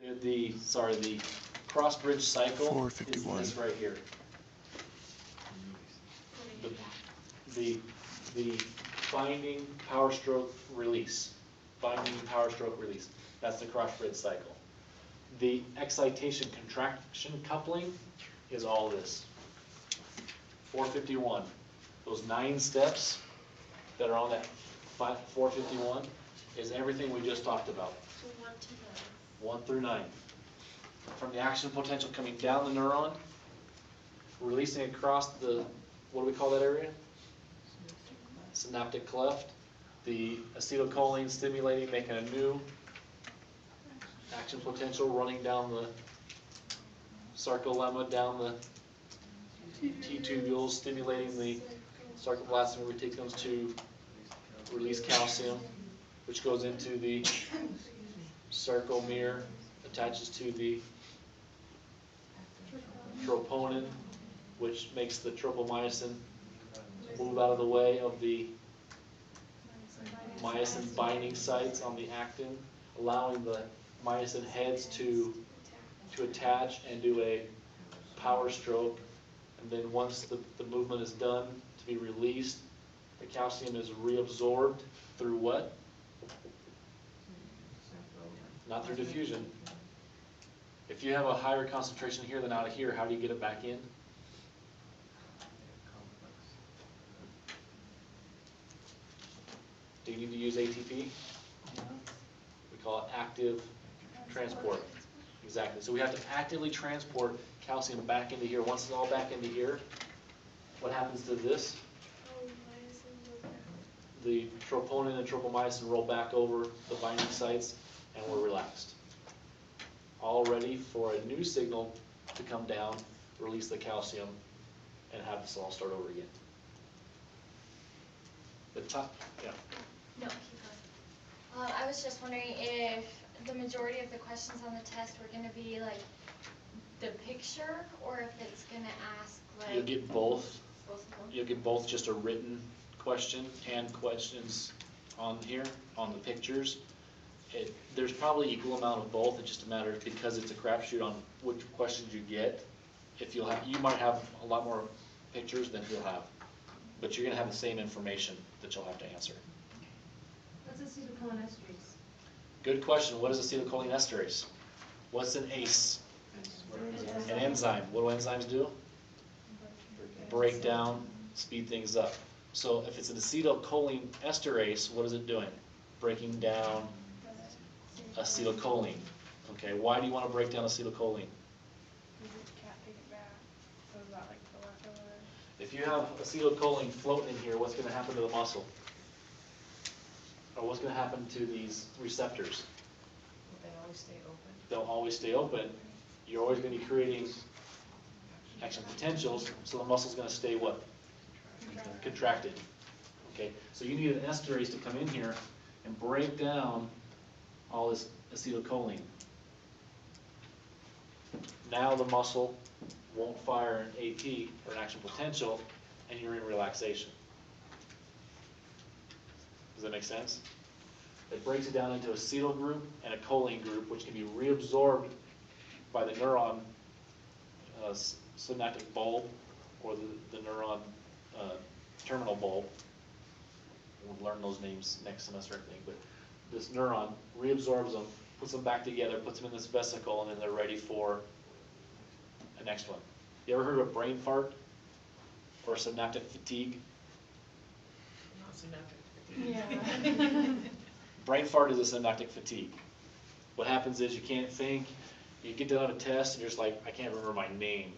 The cross bridge cycle is 451. this right here. The binding power stroke release. Binding power stroke release. That's the cross bridge cycle. The excitation contraction coupling is all this. 451. Those 9 steps that are on that 451 is everything we just talked about. So 1 to 9. 1 through 9. From the action potential coming down the neuron, releasing across the, what do we call that area? Synaptic cleft. The acetylcholine stimulating, making a new action potential running down the sarcolemma, down the T-tubules, stimulating the sarcoplasmic reticulums to release calcium, which goes into the sarcomere, attaches to the troponin, which makes the tropomyosin move out of the way of the myosin binding sites on the actin, allowing the myosin heads to attach and do a power stroke. And then once the movement is done, to be released, the calcium is reabsorbed through what? Not through diffusion. If you have a higher concentration here than out of here, how do you get it back in? Do you need to use ATP? We call it active transport. Exactly. So we have to actively transport calcium back into here. Once it's all back into here, what happens to this? The troponin and tropomyosin roll back over the binding sites, and we're relaxed. All ready for a new signal to come down, release the calcium, and have this all start over again. The top, yeah. No, keep going. I was just wondering if the majority of the questions on the test were going to be like the picture, or if it's going to ask like. You'll get both. Both of them? You'll get both, just a written question and questions on here, on the pictures. There's probably equal amount of both. It's just a matter of, because it's a crapshoot on which questions you get. If you'll have, you might have a lot more pictures than you'll have, but you're going to have the same information that you'll have to answer. What's acetylcholinesterase? Good question. What is acetylcholinesterase? What's an ACE? An enzyme. What do enzymes do? Break down, speed things up. So if it's an acetylcholinesterase, what is it doing? Breaking down acetylcholine. Okay, why do you want to break down acetylcholine? If you have acetylcholine floating in here, what's going to happen to the muscle? Or what's going to happen to these receptors? They always stay open. They'll always stay open. You're always going to be creating action potentials, so the muscle's going to stay what? Contracted. Okay, so you need an esterase to come in here and break down all this acetylcholine. Now the muscle won't fire an AP, or an action potential, and you're in relaxation. Does that make sense? It breaks it down into acetyl group and a choline group, which can be reabsorbed by the neuron synaptic bulb, or the neuron terminal bulb. We'll learn those names next semester, I think. But this neuron reabsorbs them, puts them back together, puts them in this vesicle, and then they're ready for the next one. You ever heard of brain fart or synaptic fatigue? Not synaptic. Yeah. Brain fart is a synaptic fatigue. What happens is you can't think, you get done on a test, and you're just like, I can't remember my name.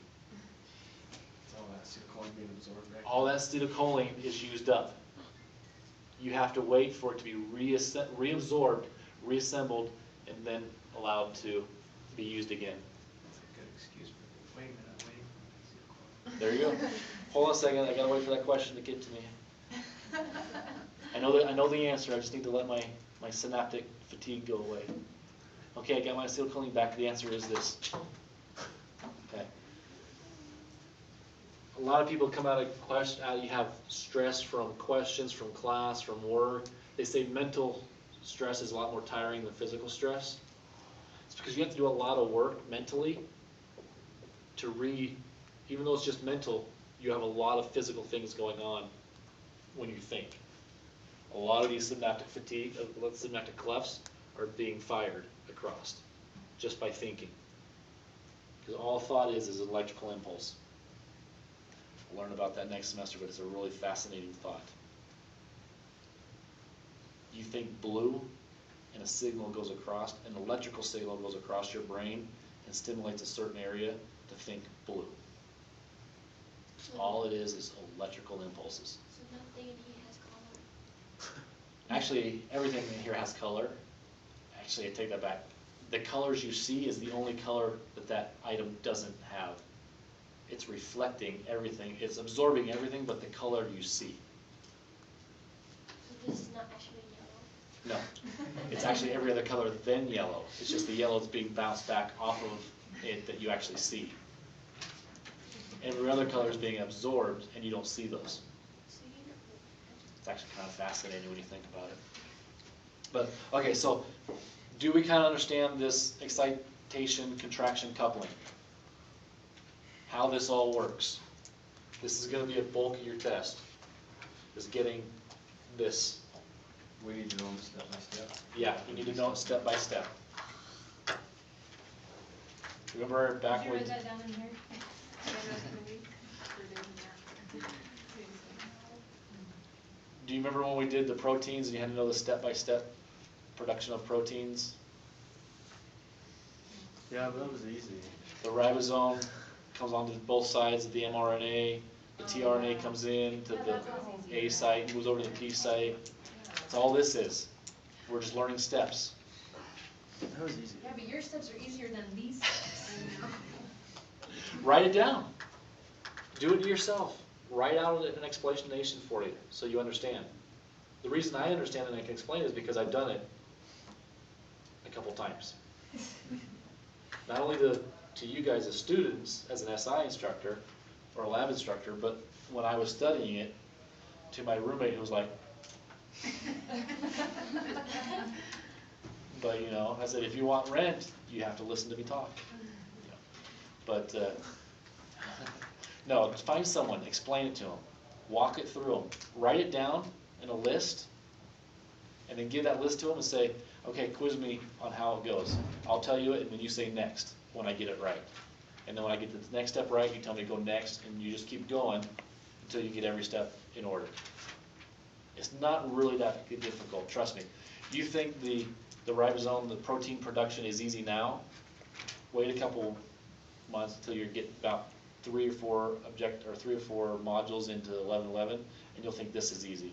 All that acetylcholine being absorbed back. All that acetylcholine is used up. You have to wait for it to be reabsorbed, reassembled, and then allowed to be used again. That's a good excuse for, wait a minute, I'm waiting for There you go. Hold on a second, I gotta wait for that question to get to me. I know the answer, I just need to let my synaptic fatigue go away. Okay, I got my acetylcholine back. The answer is this. Okay. A lot of people come out of you have stress from questions, from class, from work. They say mental stress is a lot more tiring than physical stress. It's because you have to do a lot of work mentally to even though it's just mental, you have a lot of physical things going on when you think. A lot of these synaptic synaptic clefts are being fired across just by thinking. Because all thought is an electrical impulse. We'll learn about that next semester, but it's a really fascinating thought. You think blue, and a signal goes across, an electrical signal goes across your brain and stimulates a certain area to think blue. All it is electrical impulses. So nothing in here has color. Actually, everything in here has color. Actually, I take that back. The colors you see is the only color that item doesn't have. It's reflecting everything. It's absorbing everything but the color you see. So this is not actually yellow? No. It's actually every other color than yellow. It's just the yellow that's being bounced back off of it that you actually see. Every other color is being absorbed and you don't see those. It's actually kind of fascinating when you think about it. But, okay, so do we kind of understand this excitation, contraction, coupling? How this all works? This is going to be a bulk of your test, is getting this. We need to know them step by step. Yeah, you need to know it step by step. Remember back Did you when... write that down in here? The rest of the week? Or did you not? Do you remember when we did the proteins and you had to know the step-by-step production of proteins? Yeah, but that was easy. The ribosome comes onto both sides of the mRNA, the tRNA comes in to the A site, moves over to the T site. That's all this is. We're just learning steps. That was easy. Yeah, but your steps are easier than these steps. Write it down. Do it to yourself. Write out an explanation for you so you understand. The reason I understand and I can explain is because I've done it a couple times. Not only to you guys as students, as an SI instructor or a lab instructor, but when I was studying it, to my roommate who was like, but you know, I said, if you want rent, you have to listen to me talk. You know. But no, find someone, explain it to them, walk it through them, write it down in a list, and then give that list to them and say, okay, quiz me on how it goes. I'll tell you it, and then you say next when I get it right. And then when I get the next step right, you tell me to go next, and you just keep going until you get every step in order. It's not really that difficult, trust me. You think the ribosome, the protein production is easy now? Wait a couple months until you get about 3 or 4 modules into 1111, and you'll think this is easy.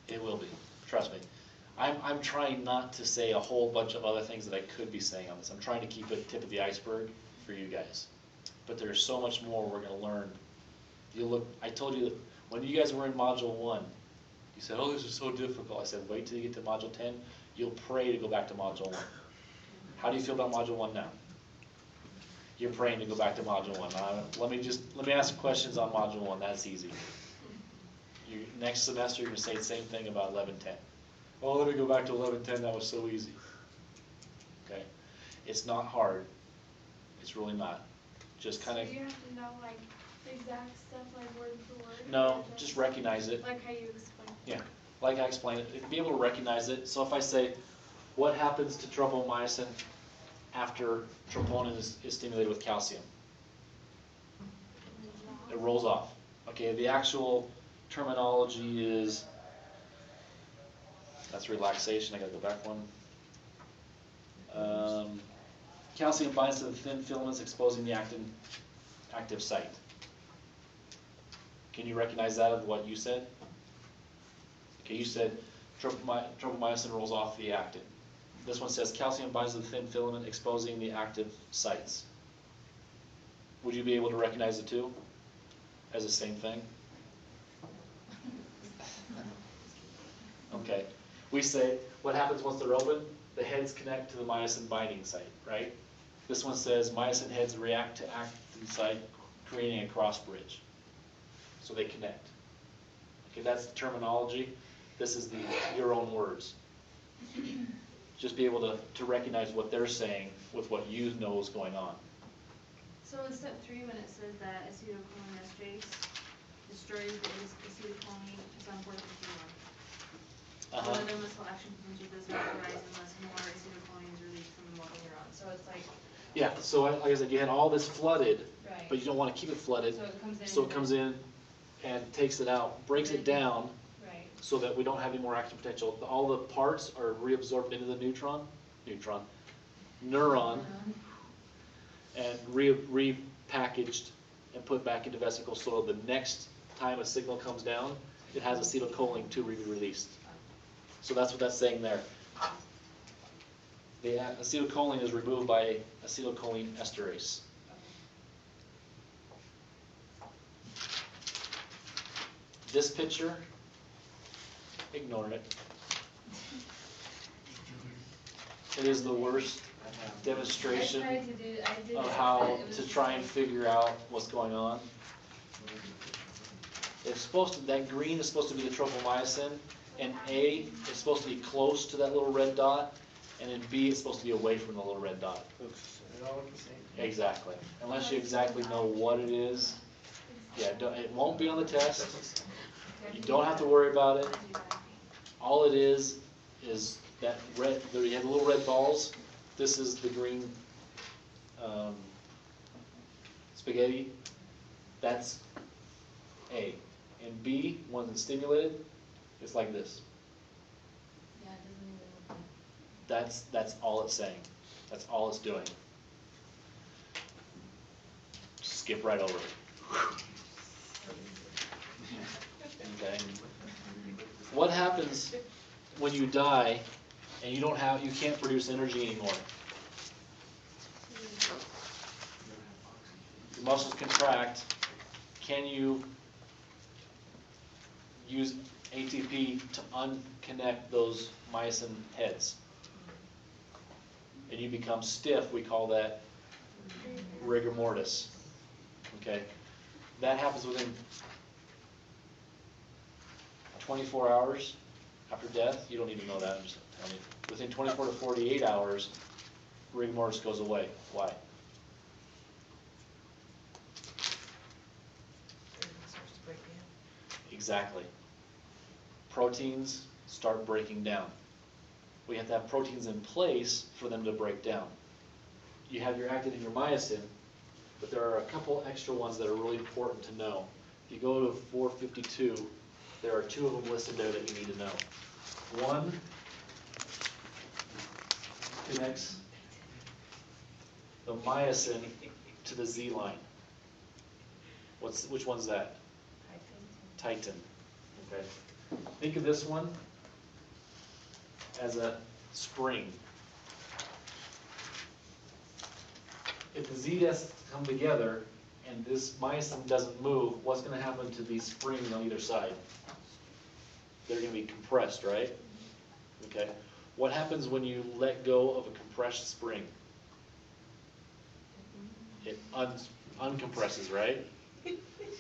It will be, trust me. I'm trying not to say a whole bunch of other things that I could be saying on this. I'm trying to keep it tip of the iceberg for you guys. But there's so much more we're going to learn. I told you that when you guys were in Module 1, you said, oh, this is so difficult. I said, wait till you get to Module 10. You'll pray to go back to Module 1. How do you feel about Module 1 now? You're praying to go back to Module 1. Let me ask questions on Module 1. That's easy. Next semester, you're going to say the same thing about 1110. Oh, let me go back to 1110. That was so easy. Okay? It's not hard. It's really not. Just kind of... So you have to know, like, the exact stuff, like, word for word? No, just recognize it. Like how you explain. Yeah, like I explained it. Be able to recognize it. So if I say, what happens to tropomyosin after troponin is stimulated with calcium? It rolls off. Okay, the actual terminology is, that's relaxation. I gotta go back one. Calcium binds to the thin filaments, exposing the active site. Can you recognize that of what you said? Okay, you said tropomyosin rolls off the actin. This one says calcium binds to the thin filament, exposing the active sites. Would you be able to recognize the two as the same thing? Okay. We say, what happens once they're open? The heads connect to the myosin binding site, right? This one says myosin heads react to actin site, creating a cross bridge. So they connect. Okay, that's the terminology. This is your own words. just be able to recognize what they're saying with what you know is going on. So in step 3, when it says that acetylcholinesterase destroys the acetylcholine, it's on 451. One of the muscle action potential does not arise unless more acetylcholine is released from the motor neuron. So it's like, Yeah, so like I said, you had all this flooded, right. but you don't want to keep it flooded. So it comes in. So it comes in and takes it out, breaks it down, Right. so that we don't have any more action potential. All the parts are reabsorbed into the neuron, and repackaged and put back into vesicles, so the next time a signal comes down, it has acetylcholine to be released. So that's what that's saying there. The acetylcholine is removed by acetylcholine esterase. This picture, ignore it. It is the worst demonstration I did of it, how but it was to try and figure out what's going on. It's supposed to, that green is supposed to be the tropomyosin, and A is supposed to be close to that little red dot, and then B is supposed to be away from the little red dot. It all look the same. Exactly. Unless you exactly know what it is, yeah, it won't be on the test. You don't have to worry about it. All it is that red, you have the little red balls. This is the green spaghetti. That's A. And B, when it's stimulated, it's like this. Yeah, it doesn't even look like. That's all it's saying. That's all it's doing. Skip right over it. Okay. What happens when you die and you can't produce energy anymore? Your muscles contract. Can you use ATP to unconnect those myosin heads? And you become stiff. We call that rigor mortis. Okay? That happens within 24 hours after death. You don't need to know that. I'm just telling you. Within 24 to 48 hours, rigor mortis goes away. Why? Exactly. Proteins start breaking down. We have to have proteins in place for them to break down. You have your actin and your myosin, but there are a couple extra ones that are really important to know. If you go to 452, there are 2 of them listed there that you need to know. One connects the myosin to the Z line. Which one's that? Titin. Okay. Think of this one as a spring. If the Z discs come together and this myosin doesn't move, what's going to happen to these springs on either side? They're going to be compressed, right? Okay. What happens when you let go of a compressed spring? It uncompresses, right?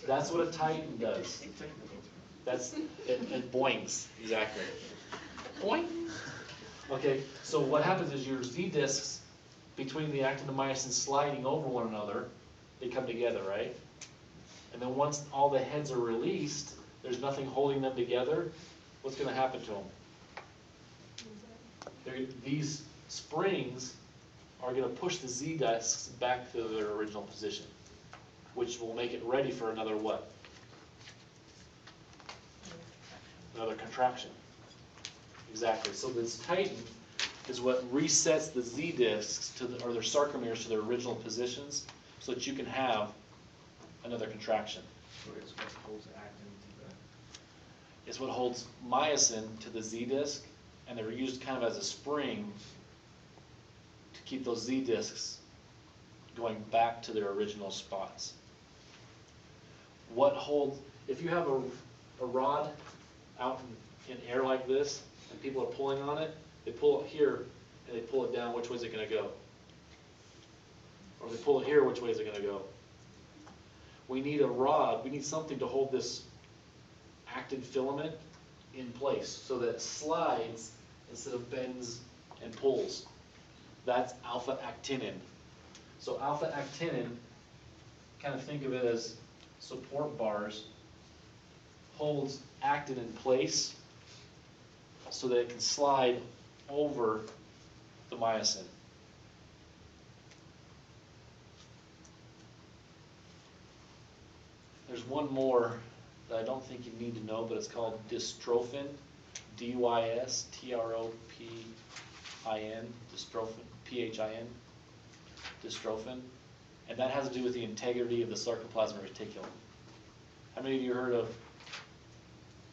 That's what a titan does. It boings, exactly. Boing. Okay, so what happens is your Z discs between the actin and myosin sliding over one another, they come together, right? And then once all the heads are released, there's nothing holding them together. What's going to happen to them? These springs are going to push the Z discs back to their original position, which will make it ready for another what? Another contraction. Exactly. So this titin is what resets the Z discs or their sarcomeres to their original positions, so that you can have another contraction. So it's what holds actin to the. It's what holds myosin to the Z disc, and they're used kind of as a spring to keep those Z discs going back to their original spots. What holds, if you have a rod out in air like this, and people are pulling on it, they pull it here, and they pull it down, which way is it going to go? Or they pull it here, which way is it going to go? We need a rod, we need something to hold this actin filament in place, so that it slides instead of bends and pulls. That's alpha-actinin. So alpha-actinin, kind of think of it as support bars, holds actin in place so that it can slide over the myosin. There's one more that I don't think you need to know, but it's called dystrophin, D-Y-S-T-R-O-P-I-N, dystrophin, P-H-I-N, dystrophin, and that has to do with the integrity of the sarcoplasmic reticulum. How many of you heard of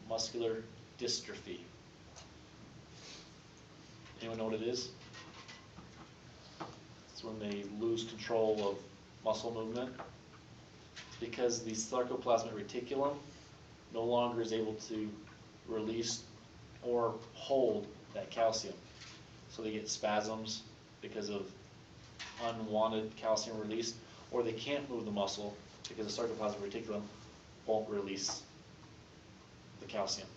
muscular dystrophy? Anyone know what it is? It's when they lose control of muscle movement. It's because the sarcoplasmic reticulum no longer is able to release or hold that calcium. So they get spasms because of unwanted calcium release, or they can't move the muscle because the sarcoplasmic reticulum won't release the calcium.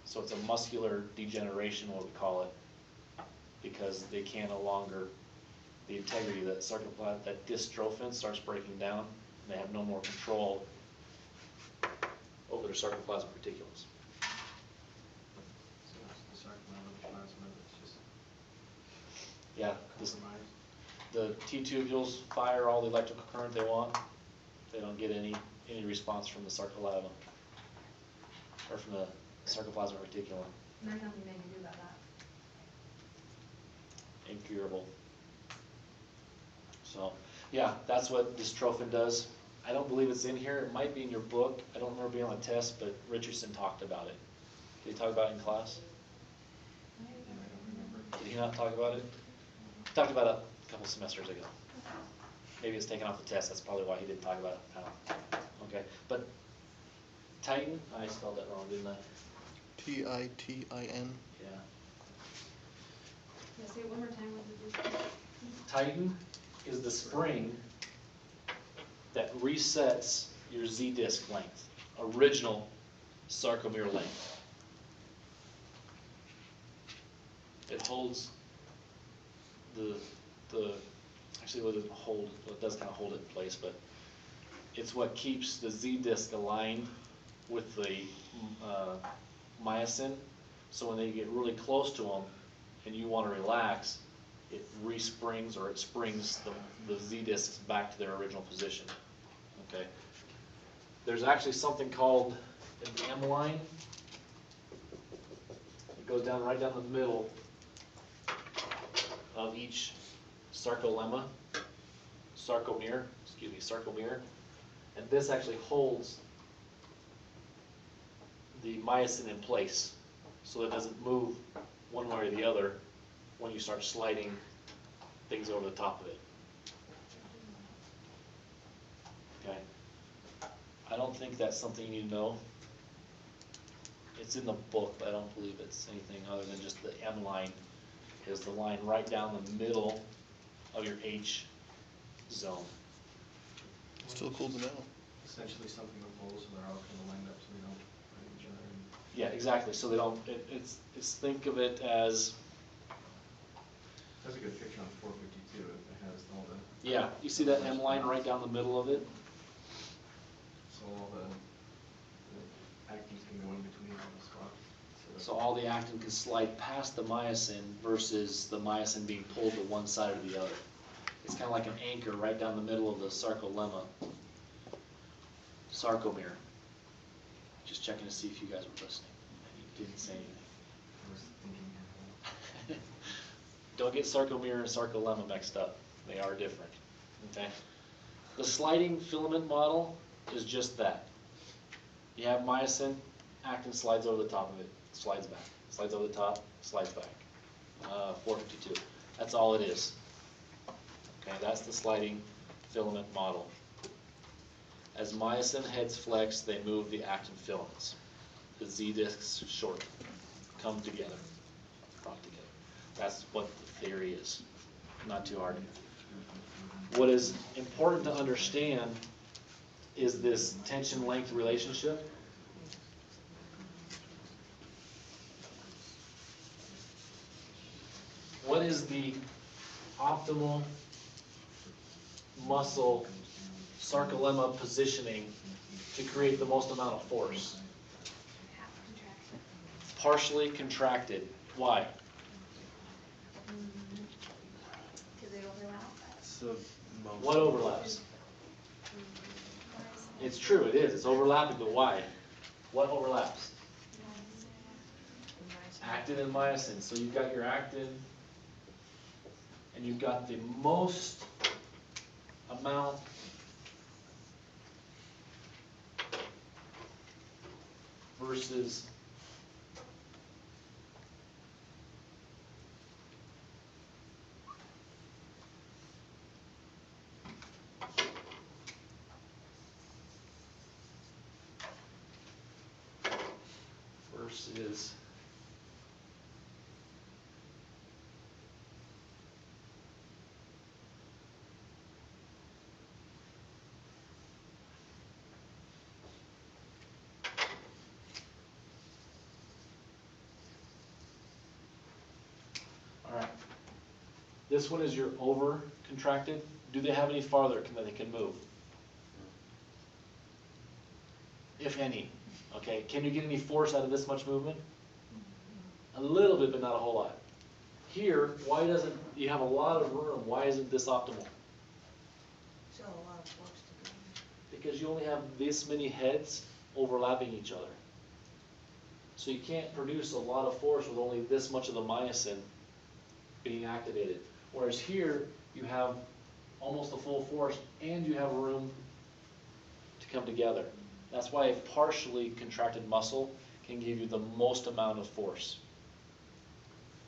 So it's a muscular degeneration, what we call it, because they can no longer, the integrity of that sarcoplasmic, that dystrophin starts breaking down, and they have no more control over their sarcoplasmic reticulums. So it's the sarcoplasma that's just Yeah, this, compromised. the T-tubules fire all the electrical current they want. They don't get any response from the sarcolemma, or from the sarcoplasmic reticulum. And there's nothing they can do about that. Incurable. So, yeah, that's what dystrophin does. I don't believe it's in here. It might be in your book. I don't remember being on the test, but Richardson talked about it. Did he talk about it in class? I don't remember. Did he not talk about it? He talked about it a couple semesters ago. Maybe it's taken off the test. That's probably why he didn't talk about it now. Okay, but Titin, I spelled that wrong, didn't I? Titin. Yeah. Yeah, say it one more time, what did you say? Titin is the spring that resets your Z-disc length, original sarcomere length. It holds actually it doesn't hold, well, it does kind of hold it in place, but it's what keeps the Z-disc aligned with the myosin. So when they get really close to them and you want to relax, it resprings, or it springs the Z-discs back to their original position. Okay. There's actually something called an M line. It goes down right down the middle of each sarcomere, and this actually holds the myosin in place, so it doesn't move one way or the other when you start sliding things over the top of it. Okay. I don't think that's something you need to know. It's in the book, but I don't believe it's anything other than just the M line is the line right down the middle of your H zone. Still cool to know. Essentially something with holes, so they're all kind of lined up so they don't hurt each other. And Yeah, exactly. So they don't. It's think of it as. that's a good picture on 452. It has all the. Yeah, you see that M line right down the middle of it? So all the actins can go in between all the spots. So all the actin can slide past the myosin versus the myosin being pulled to one side or the other. It's kind of like an anchor right down the middle of the sarcolemma. Sarcomere. Just checking to see if you guys were listening. You didn't say anything. I was thinking, Don't get sarcomere and sarcolemma mixed up. They are different. Okay? The sliding filament model is just that. You have myosin, actin slides over the top of it, slides back. Slides over the top, slides back. 452. That's all it is. Okay, that's the sliding filament model. As myosin heads flex, they move the actin filaments. The Z-discs shorten, come together, brought together. That's what the theory is. Not too hard. What is important to understand is this tension-length relationship. the optimal muscle sarcolemma positioning to create the most amount of force? Half contraction. Partially contracted. Why? Cause they overlap. So most. What overlaps? It's true, it is. It's overlapping, but why? What overlaps? Actin and myosin. So you've got your actin, and you've got the most amount versus versus all right. This one is your over contracted. Do they have any farther that they can move? If any. Okay, can you get any force out of this much movement? A little bit, but not a whole lot. Here, why doesn't, you have a lot of room, why isn't this optimal? Still a lot of force to go. Because you only have this many heads overlapping each other. So you can't produce a lot of force with only this much of the myosin being activated. Whereas here, you have almost a full force and you have room to come together. That's why a partially contracted muscle can give you the most amount of force.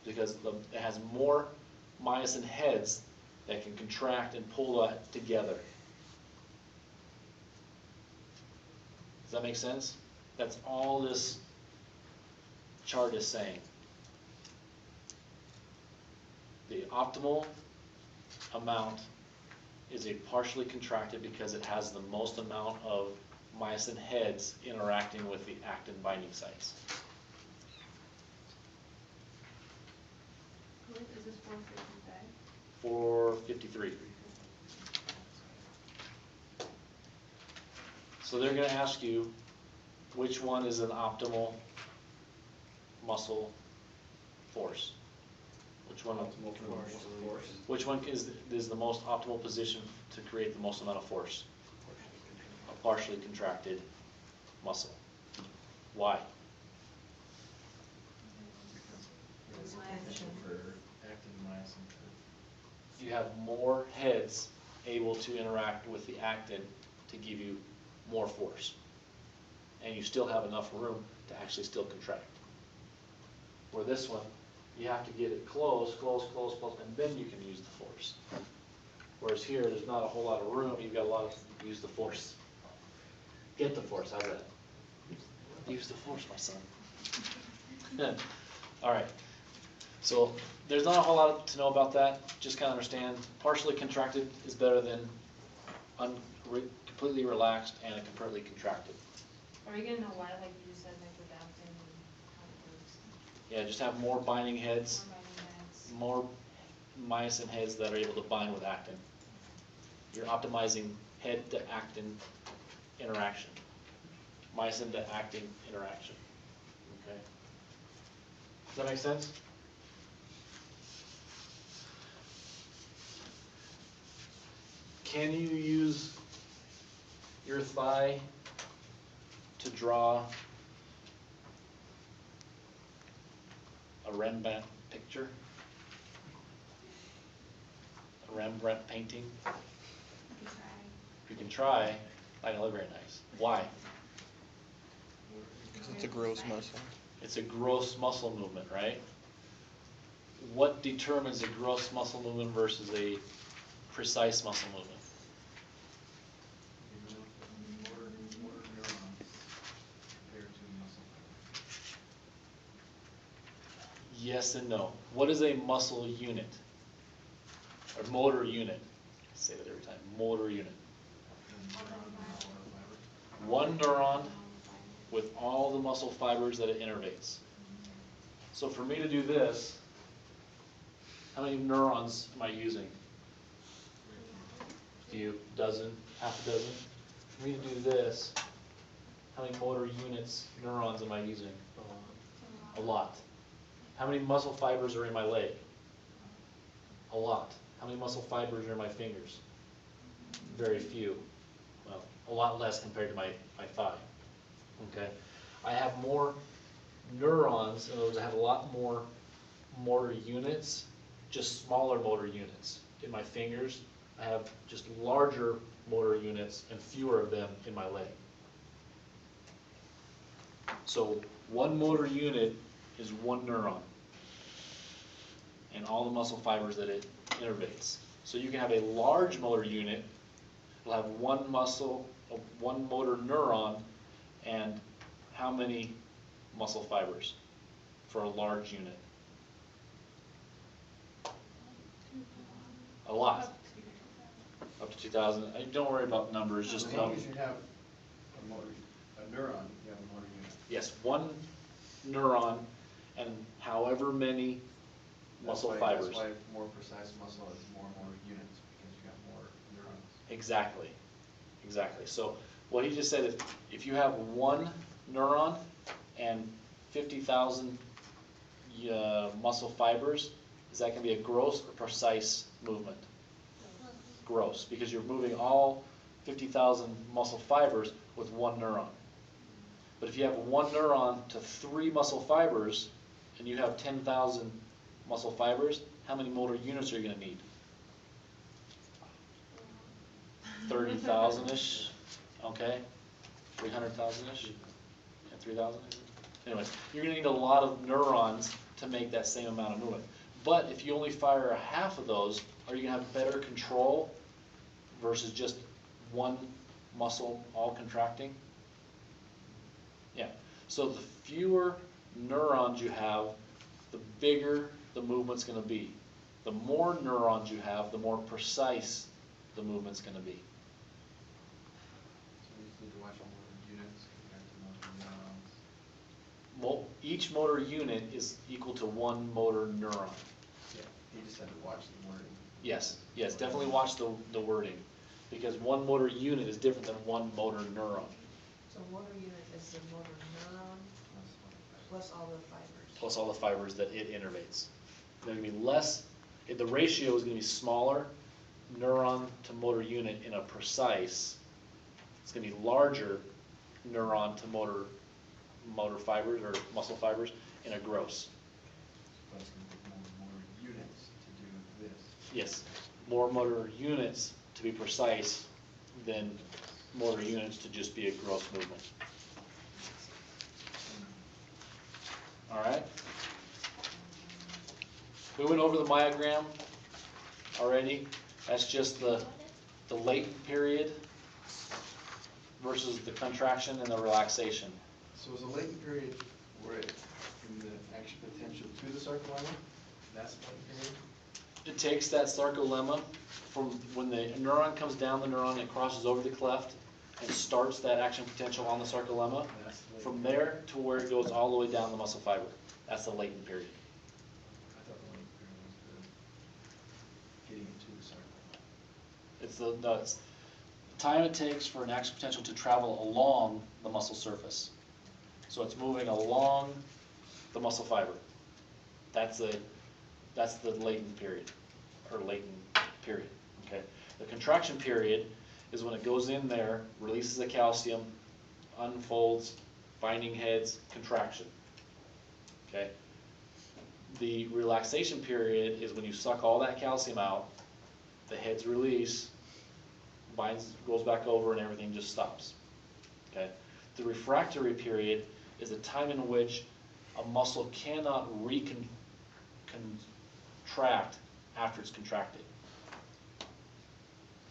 Because it has more myosin heads that can contract and pull that together. Does that make sense? That's all this chart is saying. The optimal amount is a partially contracted because it has the most amount of myosin heads interacting with the actin binding sites. Is this 455? 453. So they're going to ask you which one is an optimal muscle force. Which one? Which one is the most optimal position to create the most amount of force? A partially contracted muscle. Why? It's efficient for actin myosin. You have more heads able to interact with the actin to give you more force. And you still have enough room to actually still contract. Where this one, you have to get it close, and then you can use the force. Whereas here, there's not a whole lot of room, you've got a lot of, use the force. Get the force, how's that? Use the force, my son. All right, so there's not a whole lot to know about that, just kind of understand, partially contracted is better than completely relaxed and completely contracted. Are we gonna know why, like you just said, like with actin and how it works? Yeah, just have more binding heads, More binding heads. more myosin heads that are able to bind with actin. You're optimizing head to actin interaction, myosin to actin interaction. Okay. Does that make sense? Can you use your thigh to draw a Rembrandt picture? A Rembrandt painting? You can try. You can try, not gonna look very nice. Why? Because it's a gross muscle. It's a gross muscle movement, right? What determines a gross muscle movement versus a precise muscle movement? Motor neurons compared to muscle fiber. Yes and no. What is a muscle unit? Or motor unit? I say that every time. Motor unit. One neuron with all the muscle fibers that it innervates. So for me to do this, How many neurons am I using? Few, dozen, half a dozen. For me to do this, how many motor units, neurons am I using? A lot. How many muscle fibers are in my leg? A lot. How many muscle fibers are in my fingers? Very few. Well, a lot less compared to my thigh. Okay? I have more neurons, in other words, I have a lot more motor units, just smaller motor units. In my fingers, I have just larger motor units and fewer of them in my leg. So one motor unit is one neuron and all the muscle fibers that it innervates. So you can have a large motor unit, it'll have one motor neuron, and how many muscle fibers for a large unit? A lot. Up to 2,000. Don't worry about numbers, just As know. long as you have a neuron, you have a motor unit. Yes, one neuron and however many muscle fibers. That's why more precise muscle is more motor units, because you have more neurons. Exactly, exactly. So what he just said is, if you have one neuron and 50,000 muscle fibers, is that going to be a gross or precise movement? Gross, because you're moving all 50,000 muscle fibers with one neuron. But if you have one neuron to 3 muscle fibers, and you have 10,000 muscle fibers, how many motor units are you going to need? 30,000-ish, okay? 300,000-ish? Yeah, 3,000? Anyway, you're going to need a lot of neurons to make that same amount of movement. But if you only fire a half of those, are you going to have better control versus just one muscle all contracting? Yeah. So the fewer neurons you have, the bigger the movement's going to be. The more neurons you have, the more precise the movement's going to be. So you just need to watch all motor units compared to motor neurons. Each motor unit is equal to one motor neuron. Yeah, you just had to watch the wording. Yes, yes, definitely watch the wording, because one motor unit is different than one motor neuron, So motor unit is the motor neuron plus all the fibers. plus all the fibers that it innervates. They're going to be less, the ratio is going to be smaller neuron to motor unit in a precise, it's going to be larger neuron to motor fibers or muscle fibers in a gross. So it's going to take more motor units to do this. Yes, more motor units to be precise than motor units to just be a gross movement. All right? We went over the myogram already. That's just the latent period versus the contraction and the relaxation. So is the latent period where it, from the action potential to the sarcolemma? That's the latent period? It takes that sarcolemma from when the neuron comes down the neuron and crosses over the cleft and starts that action potential on the sarcolemma. That's the latent From period. there to where it goes all the way down the muscle fiber. That's the latent period. I thought the latent period was the getting it to the sarcolemma. It's the time it takes for an action potential to travel along the muscle surface. So it's moving along the muscle fiber. That's the latent period, or latent period, okay? The contraction period is when it goes in there, releases the calcium, unfolds, binding heads, contraction, okay? The relaxation period is when you suck all that calcium out, the heads release, binds, goes back over, and everything just stops, okay? The refractory period is a time in which a muscle cannot contract after it's contracted.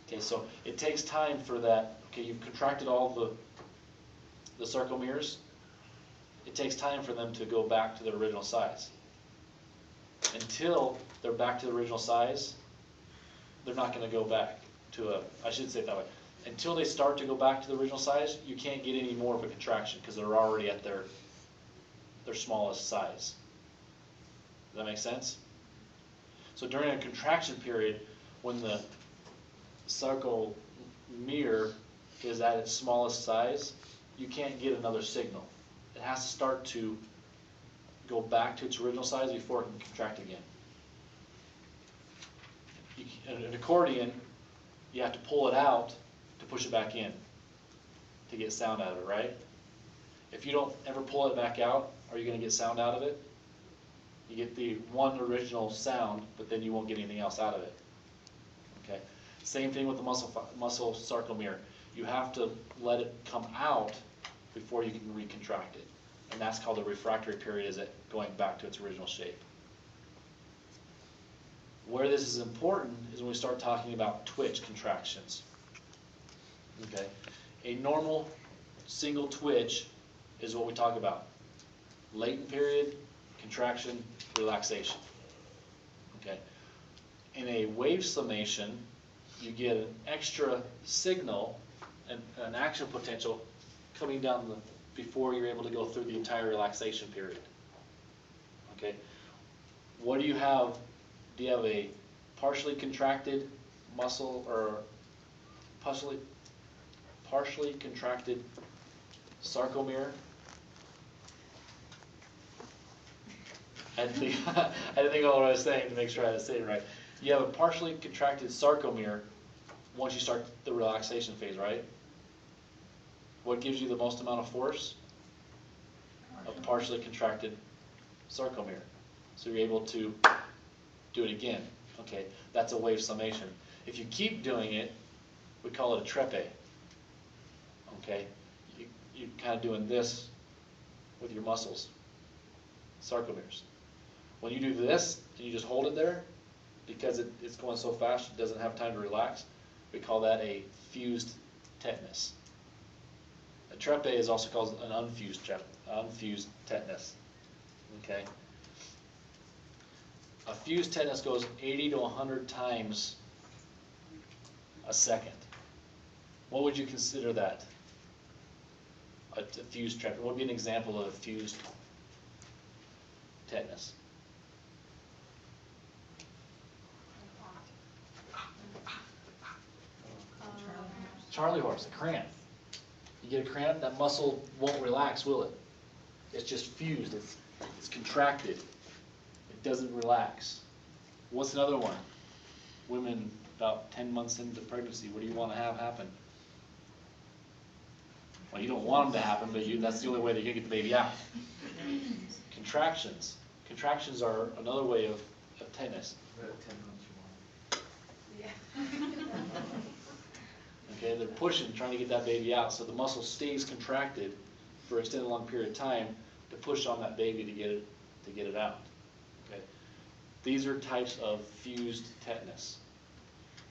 Okay, so it takes time for that. Okay, you've contracted all the sarcomeres. It takes time for them to go back to their original size. Until they're back to the original size, they're not going to go back to I should say it that way. Until they start to go back to the original size, you can't get any more of a contraction because they're already at their smallest size. Does that make sense? So during a contraction period, when the sarcomere is at its smallest size, you can't get another signal. It has to start to go back to its original size before it can contract again. An accordion, you have to pull it out to push it back in to get sound out of it, right? If you don't ever pull it back out, are you going to get sound out of it? You get the one original sound, but then you won't get anything else out of it. Okay. Same thing with the muscle sarcomere. You have to let it come out before you can recontract it, and that's called the refractory period. Is it going back to its original shape? Where this is important is when we start talking about twitch contractions. Okay. A normal single twitch is what we talk about. Latent period, contraction, relaxation. Okay. In a wave summation, you get an extra signal and an action potential coming down before you're able to go through the entire relaxation period. Okay. What do you have? Do you have a partially contracted muscle or partially contracted sarcomere? I had to think of what I was saying to make sure I was saying it right. You have a partially contracted sarcomere once you start the relaxation phase, right? What gives you the most amount of force? A partially contracted sarcomere. So you're able to do it again. Okay, that's a wave summation. If you keep doing it, we call it a trepe. Okay, you're kind of doing this with your muscles, sarcomeres. When you do this and you just hold it there, because it's going so fast it doesn't have time to relax, we call that a fused tetanus. A trepe is also called an unfused tetanus. Okay. A fused tetanus goes 80 to 100 times a second. What would you consider that? A fused trepe. What would be an example of a fused tetanus? Charlie horse, a cramp. You get a cramp, that muscle won't relax, will it? It's just fused, it's contracted. It doesn't relax. What's another one? Women about 10 months into pregnancy, what do you want to have happen? Well, you don't want them to happen, but that's the only way that you can get the baby out. Contractions. Contractions are another way of tetanus. About 10 months you want. Okay, they're pushing, trying to get that baby out, so the muscle stays contracted for an extended long period of time to push on that baby to get it out. Okay, these are types of fused tetanus.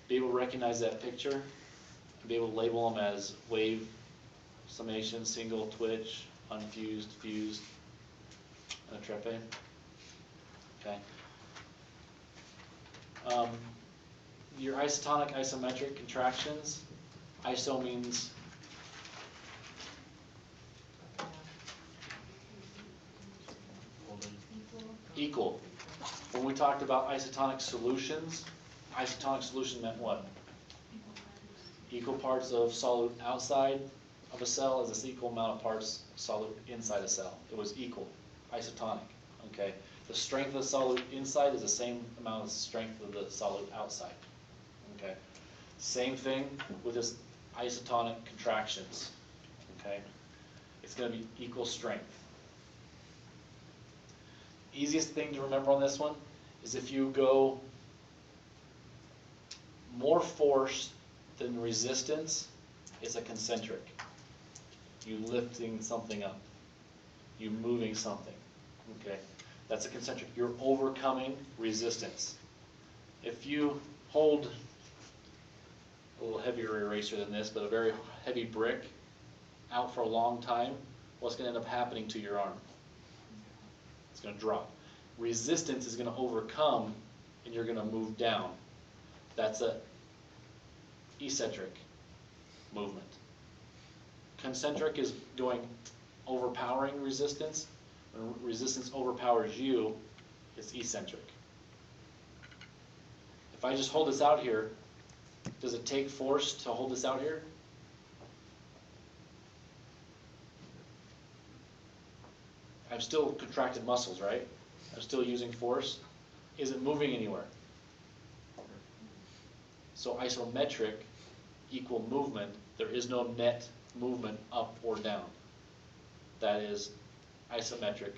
Be able to recognize that picture and be able to label them as wave summation, single, twitch, unfused, fused, and a trepe. Okay. Your isotonic, isometric contractions. Iso means equal. When we talked about isotonic solutions meant what? Equal parts of solute outside of a cell is this equal amount of parts solute inside a cell. It was equal, isotonic. Okay. The strength of the solute inside is the same amount of strength of the solute outside. Okay. Same thing with this isotonic contractions. Okay. It's going to be equal strength. Easiest thing to remember on this one is if you go more force than resistance, it's a concentric. You lifting something up. You moving something. Okay. That's a concentric. You're overcoming resistance. If you hold a little heavier eraser than this, but a very heavy brick out for a long time, what's going to end up happening to your arm? It's going to drop. Resistance is going to overcome, and you're going to move down. That's a eccentric movement. Concentric is going overpowering resistance. When resistance overpowers you, it's eccentric. If I just hold this out here, does it take force to hold this out here? I'm still contracted muscles, right? I'm still using force. Is it moving anywhere? So isometric equal movement, there is no net movement up or down. That is isometric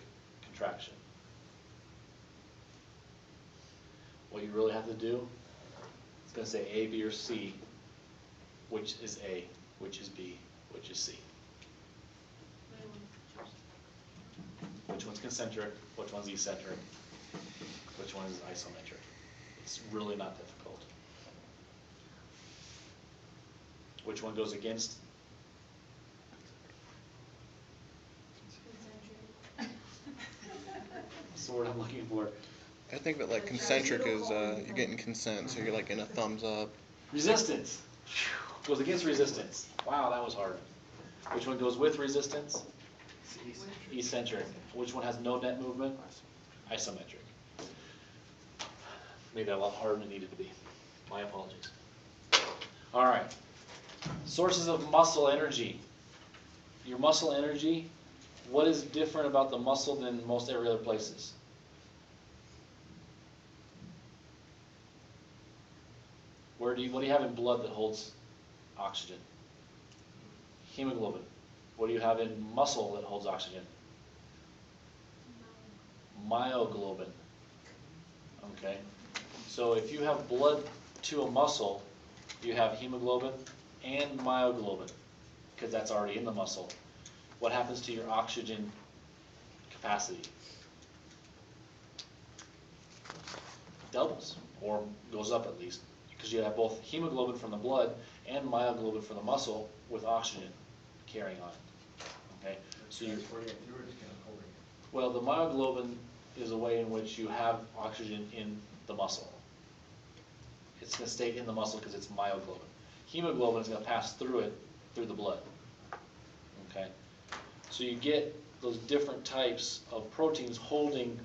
contraction. What you really have to do, it's going to say A, B, or C. Which is A, which is B, which is C. Which one's concentric, which one's eccentric, which one is isometric. It's really not difficult. Which one goes against? That's the word I'm looking for. I think that like concentric is you're getting consent, so you're like in a thumbs up. Resistance. Goes against resistance. Wow, that was hard. Which one goes with resistance? Eccentric. Which one has no net movement? Isometric. Made that a lot harder than it needed to be. My apologies. All right. Sources of muscle energy. Your muscle energy, what is different about the muscle than most every other places? What do you have in blood that holds oxygen? Hemoglobin. What do you have in muscle that holds oxygen? Myoglobin. Okay. So if you have blood to a muscle, you have hemoglobin and myoglobin, because that's already in the muscle. What happens to your oxygen capacity? Doubles, or goes up at least, because you have both hemoglobin from the blood and myoglobin from the muscle with oxygen carrying on it. Okay, so you. Well, the myoglobin is a way in which you have oxygen in the muscle. It's going to stay in the muscle because it's myoglobin. Hemoglobin is going to pass through it, through the blood. Okay, so you get those different types of proteins holding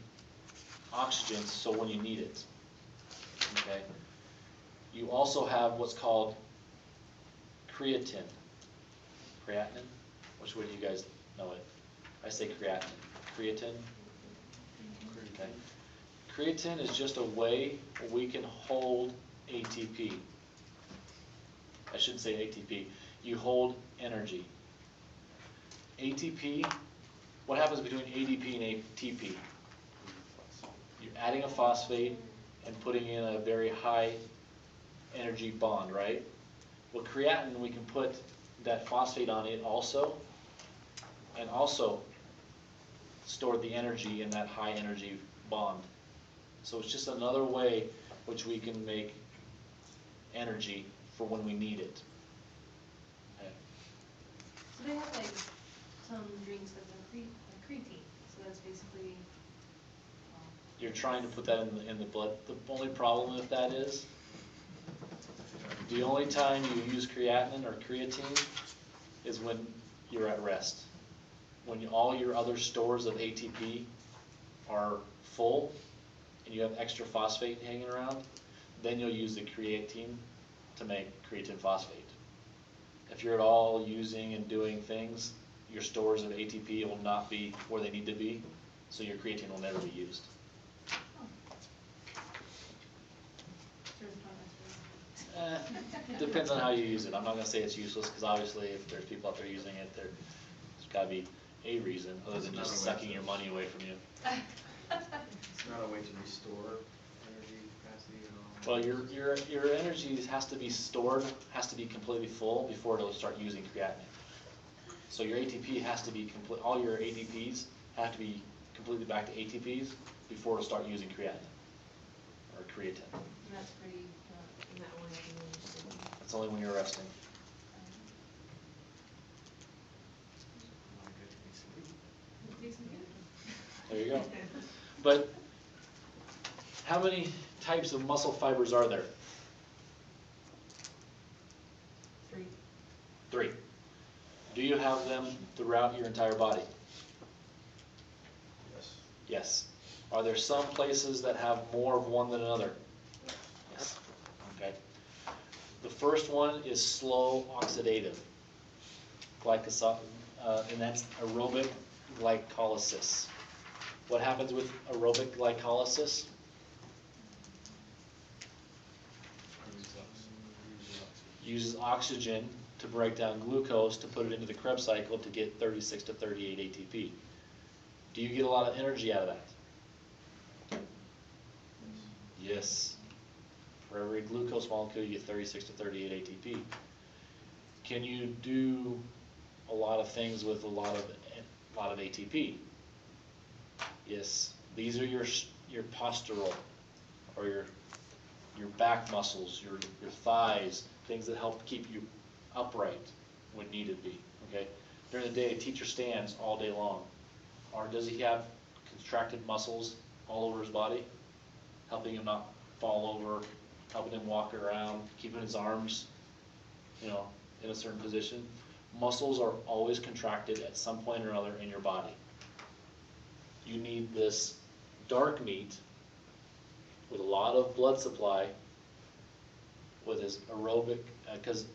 oxygen so when you need it. Okay, you also have what's called creatine. Creatinine? Which way do you guys know it? I say creatinine. Creatine? Okay. Creatine is just a way we can hold ATP. I shouldn't say ATP. You hold energy. ATP, what happens between ADP and ATP? You're adding a phosphate and putting in a very high energy bond, right? Well, creatinine, we can put that phosphate on it also, and also store the energy in that high energy bond. So it's just another way which we can make energy for when we need it. Okay. So they have like some drinks that are creatine, so that's basically. You're trying to put that in the blood. The only problem with that is, the only time you use creatinine or creatine is when you're at rest. When all your other stores of ATP are full and you have extra phosphate hanging around, then you'll use the creatine to make creatine phosphate. If you're at all using and doing things, your stores of ATP will not be where they need to be, so your creatine will never be used. Depends on how you use it. I'm not going to say it's useless, because obviously if there's people out there using it, there's got to be a reason other than just sucking your money away from you. It's not a way to restore energy capacity at all. Well, your energy has to be stored, has to be completely full before it'll start using creatinine. So your ATP has to be complete. All your ADPs have to be completely back to ATPs before it'll start using creatinine or creatine. And that's pretty. And that one I can use. It's only when you're resting. There you go. But how many types of muscle fibers are there? 3. 3. Do you have them throughout your entire body? Yes. Yes. Are there some places that have more of one than another? Yes. first one is slow oxidative and that's aerobic glycolysis. What happens with aerobic glycolysis? Uses oxygen to break down glucose to put it into the Krebs cycle to get 36 to 38 ATP. Do you get a lot of energy out of that? Yes. For every glucose molecule, you get 36 to 38 ATP. Can you do a lot of things with a lot of ATP? Yes. These are your postural, or your back muscles, your thighs, things that help keep you upright when needed be. Okay. During the day, a teacher stands all day long. Or does he have contracted muscles all over his body, helping him not fall over, helping him walk around, keeping his arms, in a certain position? Muscles are always contracted at some point or another in your body. You need this dark meat with a lot of blood supply, with his aerobic, because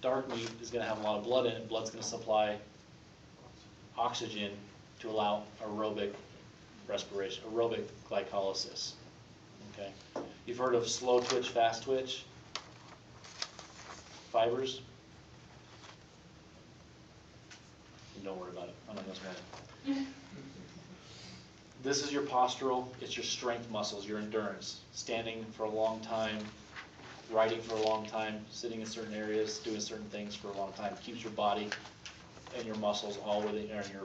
dark meat is going to have a lot of blood in it. Blood's going to supply oxygen to allow aerobic respiration, aerobic glycolysis. Okay, you've heard of slow twitch, fast twitch fibers. Don't worry about it. I'm not going to explain it. This is your postural. It's your strength muscles, your endurance. Standing for a long time, riding for a long time, sitting in certain areas, doing certain things for a long time. Keeps your body and your muscles all within, and your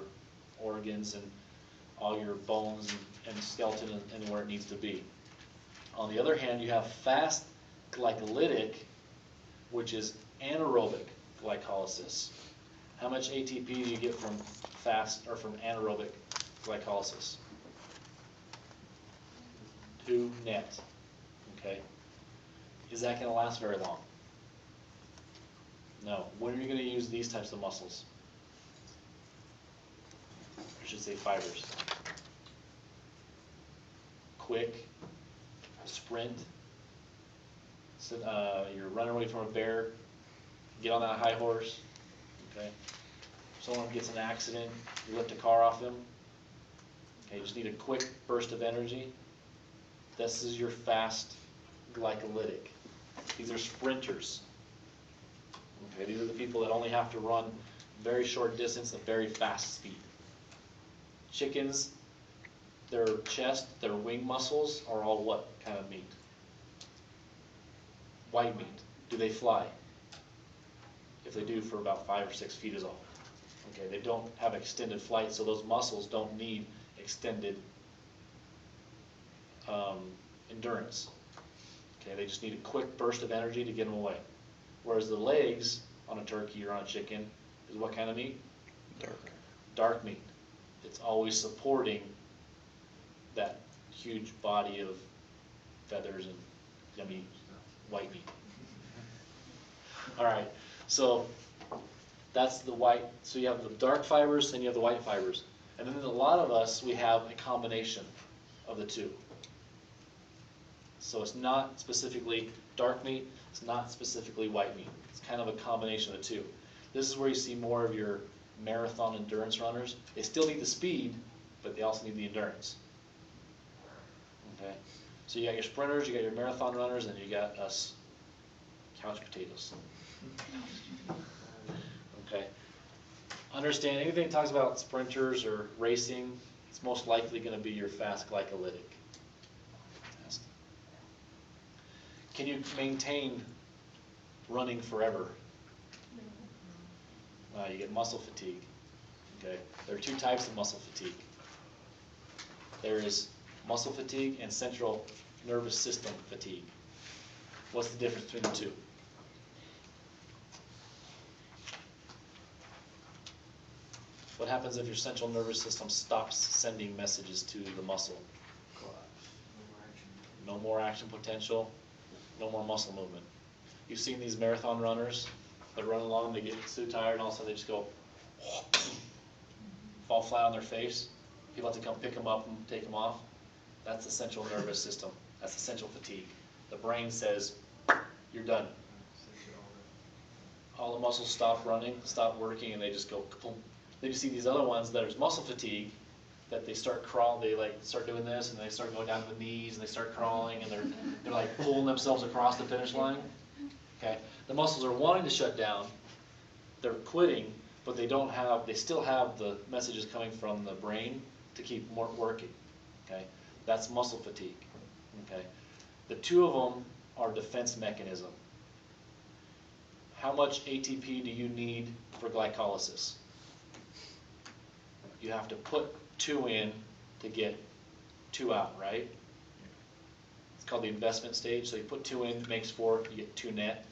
organs and all your bones and skeleton and where it needs to be. On the other hand, you have fast glycolytic, which is anaerobic glycolysis. How much ATP do you get from fast or from anaerobic glycolysis? 2 net. Okay. Is that going to last very long? No. When are you going to use these types of muscles? I should say fibers. Quick, sprint. So, you're running away from a bear. Get on that high horse. Okay. Someone gets in an accident. You lift a car off them. Okay. You just need a quick burst of energy. This is your fast glycolytic. These are sprinters. Okay, these are the people that only have to run very short distance at very fast speed. Chickens, their chest, their wing muscles are all what kind of meat? White meat. Do they fly? If they do, for about 5 or 6 feet is all. Okay, they don't have extended flight, so those muscles don't need extended endurance. Okay, they just need a quick burst of energy to get them away. Whereas the legs on a turkey or on a chicken is what kind of meat? Dark. Dark meat. It's always supporting that huge body of feathers and yummy white meat. All right, so that's the white. So you have the dark fibers and you have the white fibers. And then a lot of us, we have a combination of the two. So it's not specifically dark meat, it's not specifically white meat. It's kind of a combination of the two. This is where you see more of your marathon endurance runners. They still need the speed, but they also need the endurance. Okay, so you got your sprinters, you got your marathon runners, and you got us couch potatoes. Okay, understand anything that talks about sprinters or racing, it's most likely going to be your fast glycolytic. Can you maintain running forever? You get muscle fatigue. Okay, there are 2 types of muscle fatigue. There is muscle fatigue and central nervous system fatigue. What's the difference between the two? What happens if your central nervous system stops sending messages to the muscle? No more action potential, no more muscle movement. You've seen these marathon runners that run along, they get so tired, and all of a sudden they just go, fall flat on their face. People have to come pick them up and take them off. That's the central nervous system. That's the central fatigue. The brain says, you're done. All the muscles stop running, stop working, and they just go kaboom. Then you see these other ones that are muscle fatigue, that they start crawling, they like start doing this, and they start going down to the knees, and they start crawling, and they're like pulling themselves across the finish line. Okay, the muscles are wanting to shut down, they're quitting, but they still have the messages coming from the brain to keep more working. Okay, that's muscle fatigue. Okay, the two of them are defense mechanism. How much ATP do you need for glycolysis? You have to put 2 in to get 2 out, right? It's called the investment stage. So you put 2 in, makes 4, you get 2 net.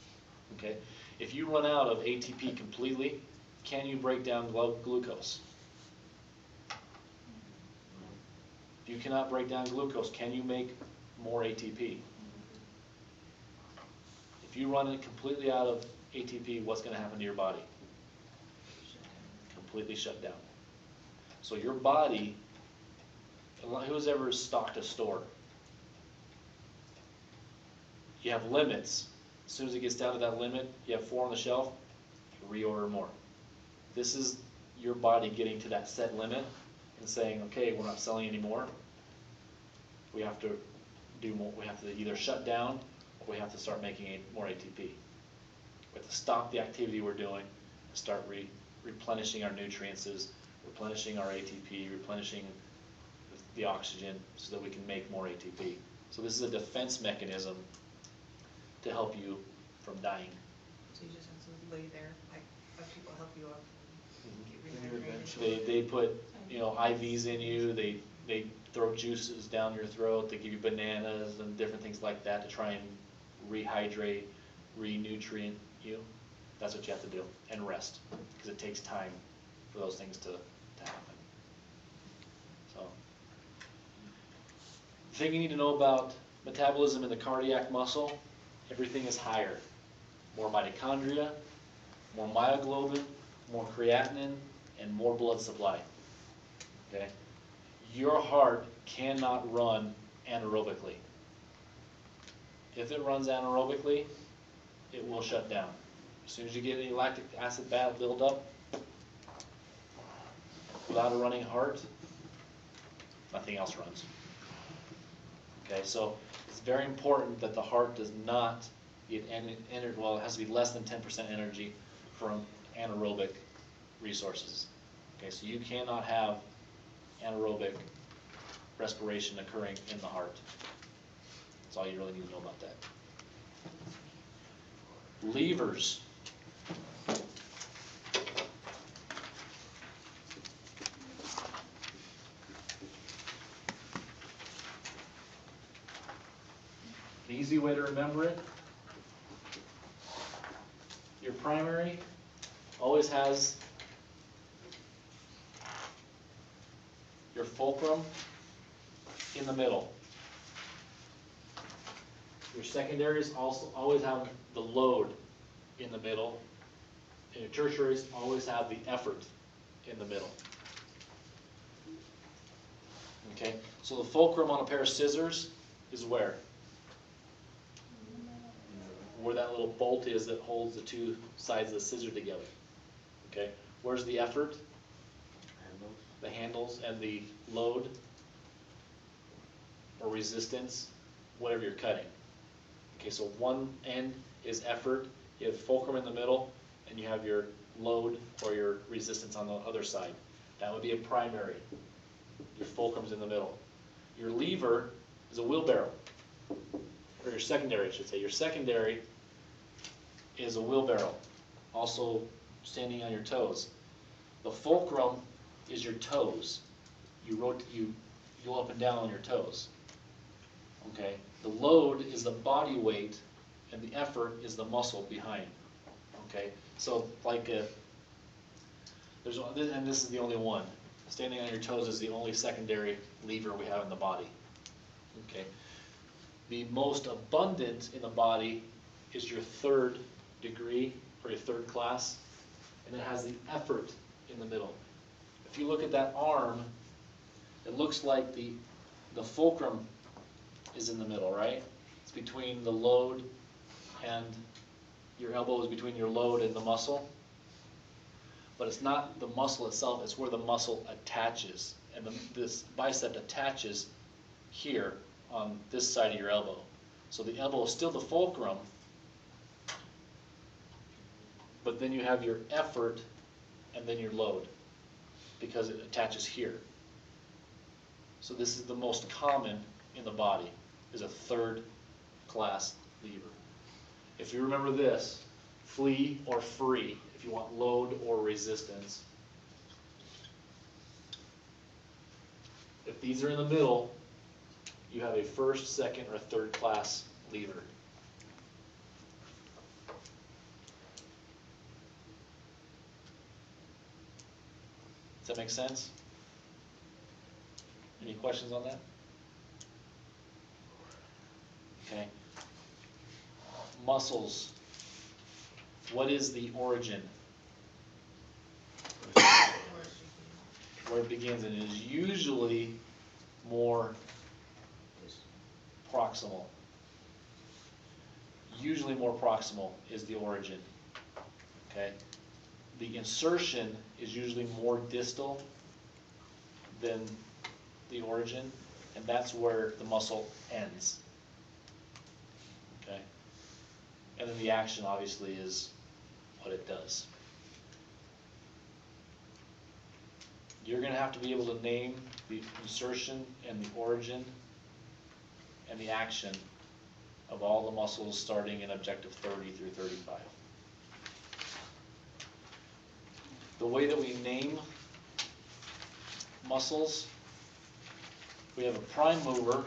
Okay. If you run out of ATP completely, can you break down glucose? If you cannot break down glucose, can you make more ATP? If you run it completely out of ATP, what's going to happen to your body? Completely shut down. So your body, who's ever stocked a store? You have limits. As soon as it gets down to that limit, you have 4 on the shelf, you reorder more. This is your body getting to that set limit and saying, okay, we're not selling anymore. We have to do more. We have to either shut down or we have to start making more ATP. We have to stop the activity we're doing and start replenishing our nutrients, replenishing our ATP, replenishing the oxygen so that we can make more ATP. So this is a defense mechanism to help you from dying. So you just have to lay there, like, have people help you up and get rehydrated. They put, IVs in you, they throw juices down your throat, they give you bananas and different things like that to try and rehydrate, re-nutrient you. That's what you have to do, and rest, because it takes time for those things to happen. So, the thing you need to know about metabolism in the cardiac muscle, everything is higher. More mitochondria, more myoglobin, more creatinine, and more blood supply. Okay? Your heart cannot run anaerobically. If it runs anaerobically, it will shut down. As soon as you get any lactic acid build up, without a running heart, nothing else runs. Okay, so it's very important that the heart does not get entered, well, it has to be less than 10% energy from anaerobic resources. Okay, so you cannot have anaerobic respiration occurring in the heart. That's all you really need to know about that. Levers. An easy way to remember it, your primary always has your fulcrum in the middle. Your secondaries also always have the load in the middle, and your tertiaries always have the effort in the middle. Okay, so the fulcrum on a pair of scissors is where? Where that little bolt is that holds the two sides of the scissor together. Okay, where's the effort? The handles and the load or resistance, whatever you're cutting. Okay, so one end is effort, you have fulcrum in the middle, and you have your load or your resistance on the other side. That would be a primary. Your fulcrum's in the middle. Your lever is a wheelbarrow, or your secondary, I should say. Your secondary is a wheelbarrow, also standing on your toes. The fulcrum is your toes. You go up and down on your toes. Okay. The load is the body weight, and the effort is the muscle behind. Okay. So like and this is the only one. Standing on your toes is the only secondary lever we have in the body. Okay. The most abundant in the body is your third degree or your third class, and it has the effort in the middle. If you look at that arm, it looks like the fulcrum is in the middle, right? It's between the load and your elbow is between your load and the muscle. But it's not the muscle itself, it's where the muscle attaches. And this bicep attaches here on this side of your elbow. So the elbow is still the fulcrum, but then you have your effort and then your load, because it attaches here. So this is the most common in the body, is a third class lever. If you remember this, flee or free, if you want load or resistance. If these are in the middle, you have a first, second, or third class lever. Does that make sense? Any questions on that? Okay. Muscles. What is the origin? Where it begins, and it is usually more proximal. Usually more proximal is the origin. Okay? The insertion is usually more distal than the origin, and that's where the muscle ends. Okay? And then the action obviously is what it does. You're going to have to be able to name the insertion and the origin and the action of all the muscles starting in objective 30 through 35. The way that we name muscles, we have a prime mover,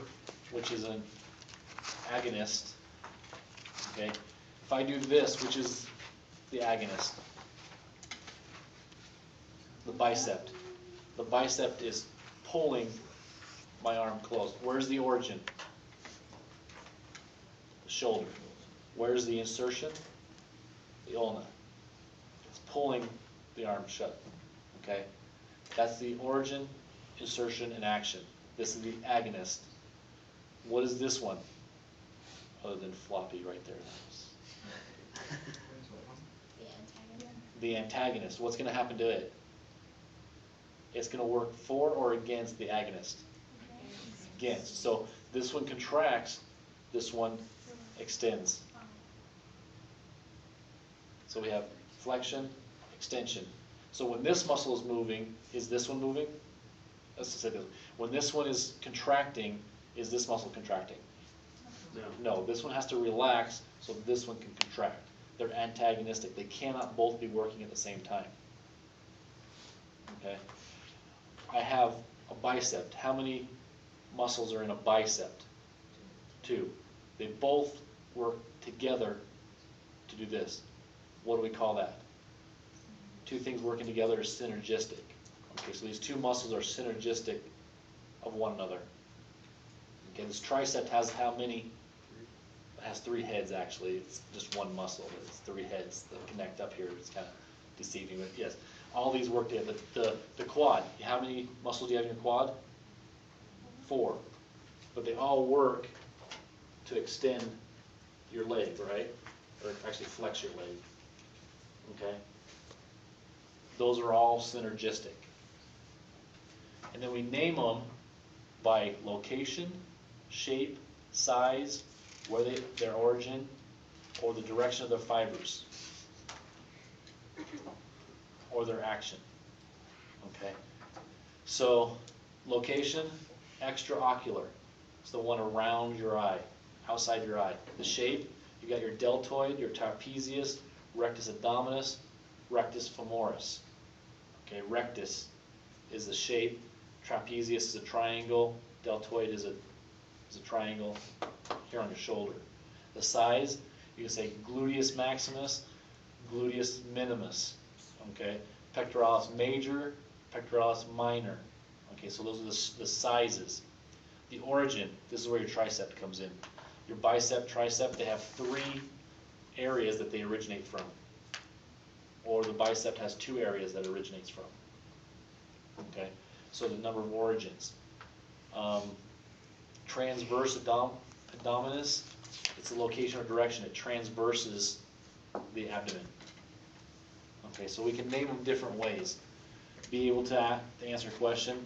which is an agonist. Okay? If I do this, which is the agonist, the bicep. The bicep is pulling my arm closed. Where's the origin? The shoulder. Where's the insertion? The ulna. It's pulling the arm shut. Okay? That's the origin, insertion, and action. This is the agonist. What is this one? Other than floppy right there. The antagonist. The antagonist. What's going to happen to it? It's going to work for or against the agonist? Against. So this one contracts, this one extends. So we have flexion, extension. So when this muscle is moving, is this one moving? Let's just say this. When this one is contracting, is this muscle contracting? No, this one has to relax so this one can contract. They're antagonistic. They cannot both be working at the same time. Okay? I have a bicep. How many muscles are in a bicep? 2. They both work together to do this. What do we call that? 2 things working together is synergistic. Okay, so these 2 muscles are synergistic of one another. Okay, this tricep has how many? It has 3 heads actually. It's just one muscle, but it's 3 heads that connect up here. It's kind of deceiving, but yes. All these work together. The quad, how many muscles do you have in your quad? 4. But they all work to extend your leg, right? Or actually flex your leg. Okay? Those are all synergistic. And then we name them by location, shape, size, where their origin, or the direction of their fibers, or their action. Okay? So, location, extraocular. It's the one around your eye, outside your eye. The shape, you got your deltoid, your trapezius, rectus abdominis, rectus femoris. Okay, rectus is the shape, trapezius is a triangle, deltoid is a triangle here on your shoulder. The size, you can say gluteus maximus, gluteus minimus. Okay, pectoralis major, pectoralis minor. Okay, so those are the sizes. The origin, this is where your tricep comes in. Your bicep, tricep, they have 3 areas that they originate from. Or the bicep has 2 areas that it originates from. Okay, so the number of origins. Transverse abdominis, it's a location or direction, it transverses the abdomen. Okay, so we can name them different ways. Be able to answer a question,